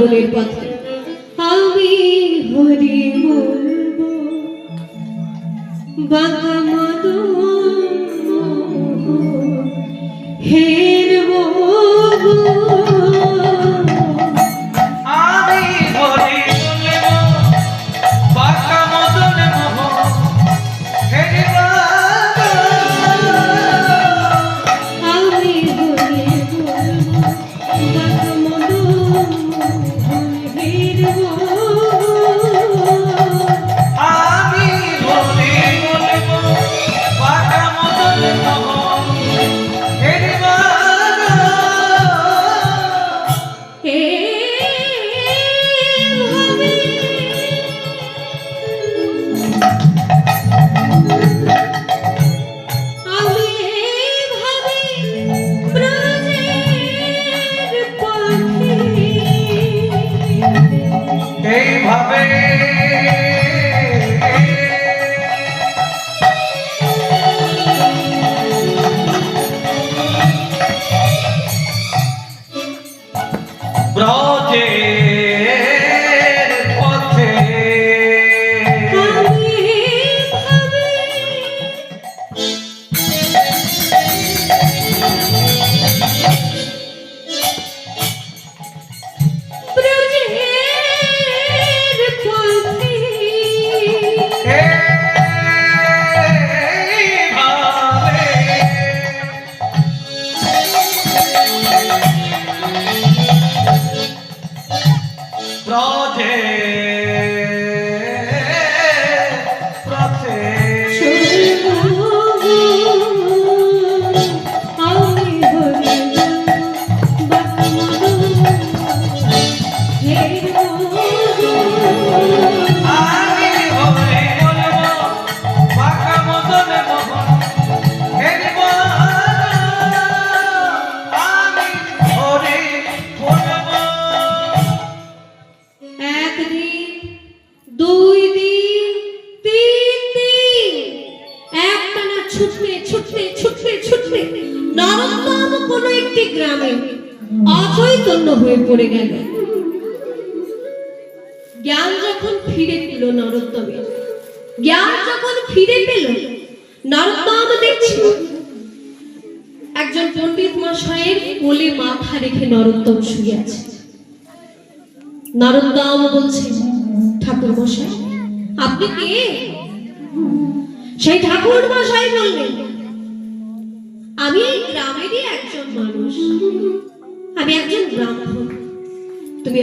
বৃন্দাবনের পথে আমি হরি বলবো বাঁকা মদন হেরবো নরোত্তম কোন একটি গ্রামে অচৈতন্য হয়ে পড়ে গেল। জ্ঞান যখন ফিরে পেল নরোত্তমের, জ্ঞান যখন ফিরে পেল নরোত্তম দেখছে একজন পণ্ডিত মশাইয়ের কোলে মাথা রেখে নরোত্তম শুয়ে আছে। নরোত্তম বলছে, ঠাকুর মশাই আপনি কে? সেই ঠাকুর মশাই বললেন, আমি এই গ্রামেরই একজন মানুষ, আমি একজন ব্রাহ্মণ। তুমি